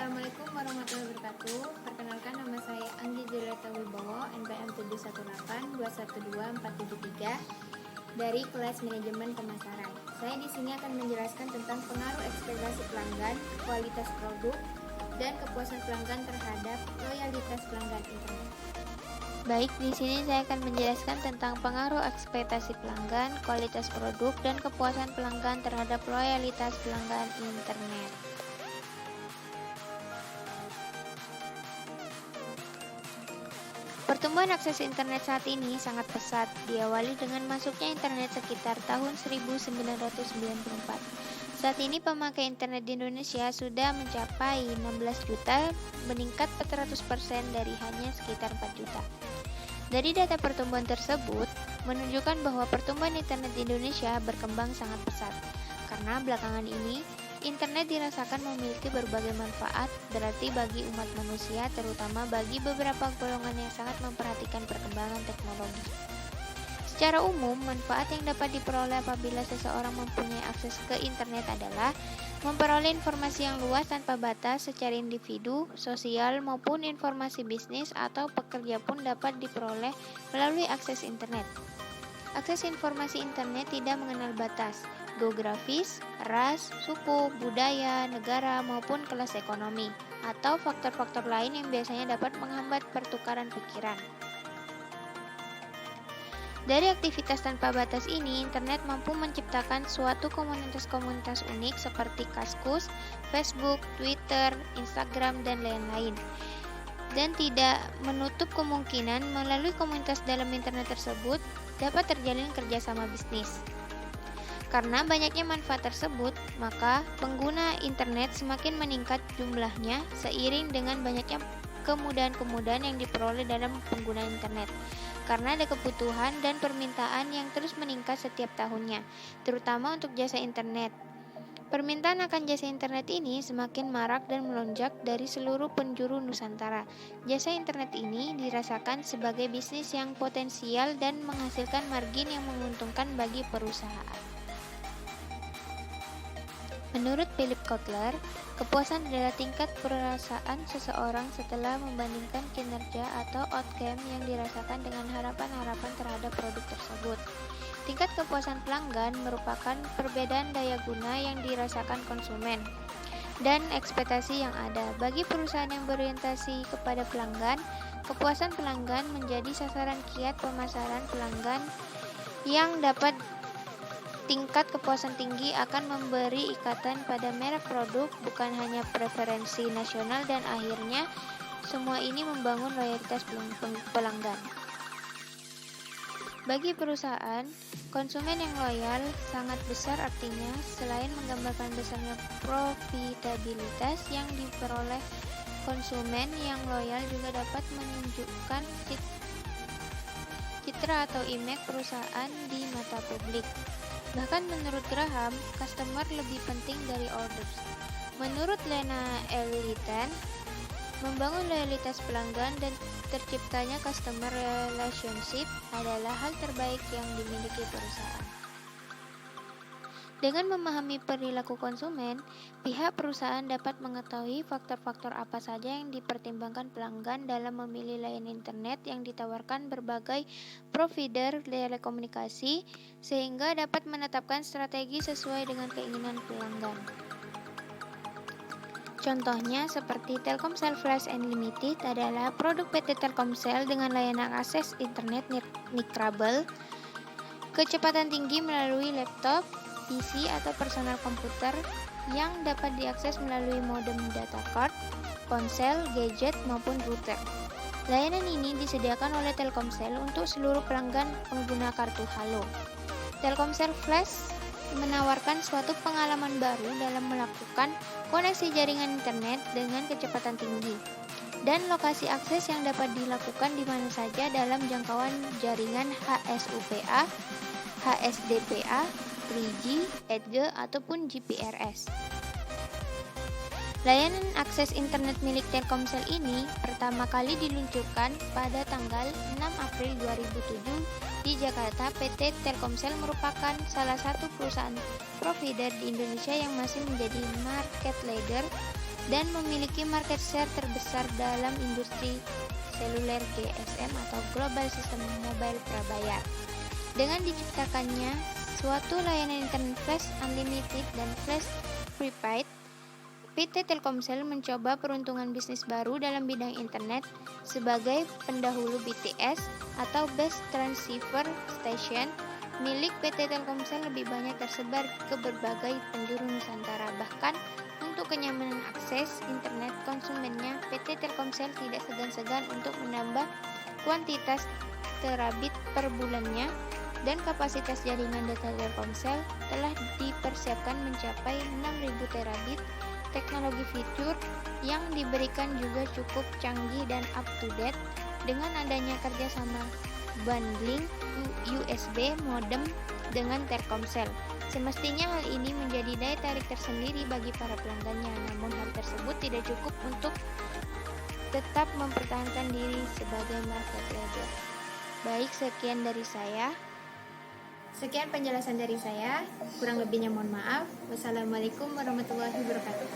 Assalamualaikum warahmatullahi wabarakatuh. Perkenalkan, nama saya Anggi Juleta Wibowo, NPM 718212473 dari kelas manajemen pemasaran. Saya di sini akan menjelaskan tentang pengaruh ekspektasi pelanggan, kualitas produk, dan kepuasan pelanggan terhadap loyalitas pelanggan internet. Baik, di sini saya akan menjelaskan tentang pengaruh ekspektasi pelanggan, kualitas produk, dan kepuasan pelanggan terhadap loyalitas pelanggan internet. Pertumbuhan akses internet saat ini sangat pesat, diawali dengan masuknya internet sekitar tahun 1994. Saat ini pemakai internet di Indonesia sudah mencapai 16 juta, meningkat 400% dari hanya sekitar 4 juta. Dari data pertumbuhan tersebut, menunjukkan bahwa pertumbuhan internet di Indonesia berkembang sangat pesat. Karena belakangan ini, internet dirasakan memiliki berbagai manfaat, berarti bagi umat manusia, terutama bagi beberapa golongan yang sangat memperhatikan perkembangan teknologi. Secara umum, manfaat yang dapat diperoleh apabila seseorang mempunyai akses ke internet adalah memperoleh informasi yang luas tanpa batas secara individu, sosial, maupun informasi bisnis atau pekerja pun dapat diperoleh melalui akses internet. Akses informasi internet tidak mengenal batas geografis, ras, suku, budaya, negara, maupun kelas ekonomi, atau faktor-faktor lain yang biasanya dapat menghambat pertukaran pikiran. Dari aktivitas tanpa batas ini, internet mampu menciptakan suatu komunitas-komunitas unik seperti Kaskus, Facebook, Twitter, Instagram, dan lain-lain. Dan tidak menutup kemungkinan melalui komunitas dalam internet tersebut dapat terjalin kerjasama bisnis. Karena banyaknya manfaat tersebut, maka pengguna internet semakin meningkat jumlahnya seiring dengan banyaknya kemudahan-kemudahan yang diperoleh dalam penggunaan internet. Karena ada kebutuhan dan permintaan yang terus meningkat setiap tahunnya, terutama untuk jasa internet. Permintaan akan jasa internet ini semakin marak dan melonjak dari seluruh penjuru Nusantara. Jasa internet ini dirasakan sebagai bisnis yang potensial dan menghasilkan margin yang menguntungkan bagi perusahaan. Menurut Philip Kotler, kepuasan adalah tingkat perasaan seseorang setelah membandingkan kinerja atau outcome yang dirasakan dengan harapan-harapan terhadap produk tersebut. Tingkat kepuasan pelanggan merupakan perbedaan daya guna yang dirasakan konsumen dan ekspektasi yang ada. Bagi perusahaan yang berorientasi kepada pelanggan, kepuasan pelanggan menjadi sasaran kiat pemasaran pelanggan yang dapat tingkat kepuasan tinggi akan memberi ikatan pada merek produk, bukan hanya preferensi nasional, dan akhirnya semua ini membangun loyalitas pelanggan. Bagi perusahaan, konsumen yang loyal sangat besar, artinya selain menggambarkan besarnya profitabilitas yang diperoleh, konsumen yang loyal juga dapat menunjukkan citra atau image perusahaan di mata publik. Bahkan menurut Graham, customer lebih penting dari orders. Menurut Lena Eliten, membangun loyalitas pelanggan dan terciptanya customer relationship adalah hal terbaik yang dimiliki perusahaan. Dengan memahami perilaku konsumen, pihak perusahaan dapat mengetahui faktor-faktor apa saja yang dipertimbangkan pelanggan dalam memilih layanan internet yang ditawarkan berbagai provider telekomunikasi, sehingga dapat menetapkan strategi sesuai dengan keinginan pelanggan. Contohnya seperti Telkomsel Flash Unlimited adalah produk PT Telkomsel dengan layanan akses internet nirkabel, kecepatan tinggi melalui laptop, PC atau personal komputer yang dapat diakses melalui modem data card, ponsel, gadget, maupun router. Layanan ini disediakan oleh Telkomsel untuk seluruh pelanggan pengguna kartu Halo. Telkomsel Flash menawarkan suatu pengalaman baru dalam melakukan koneksi jaringan internet dengan kecepatan tinggi dan lokasi akses yang dapat dilakukan di mana saja dalam jangkauan jaringan HSUPA, HSDPA, 3G, 8G, ataupun GPRS. Layanan akses internet milik Telkomsel ini pertama kali diluncurkan pada tanggal 6 April 2007 di Jakarta. PT Telkomsel merupakan salah satu perusahaan provider di Indonesia yang masih menjadi market leader dan memiliki market share terbesar dalam industri seluler GSM atau Global System Mobile Prabayar. Dengan diciptakannya suatu layanan internet flash unlimited dan flash prepaid, PT Telkomsel mencoba peruntungan bisnis baru dalam bidang internet sebagai pendahulu BTS atau Base Transceiver Station milik PT Telkomsel lebih banyak tersebar ke berbagai penjuru Nusantara. Bahkan untuk kenyamanan akses internet konsumennya, PT Telkomsel tidak segan-segan untuk menambah kuantitas terabit per bulannya, dan kapasitas jaringan data Telkomsel telah dipersiapkan mencapai 6.000 terabit. Teknologi fitur yang diberikan juga cukup canggih dan up-to-date dengan adanya kerjasama bundling USB modem dengan Telkomsel. Semestinya hal ini menjadi daya tarik tersendiri bagi para pelanggannya, namun hal tersebut tidak cukup untuk tetap mempertahankan diri sebagai market leader. Baik, sekian dari saya. Sekian penjelasan dari saya, kurang lebihnya mohon maaf. Wassalamualaikum warahmatullahi wabarakatuh.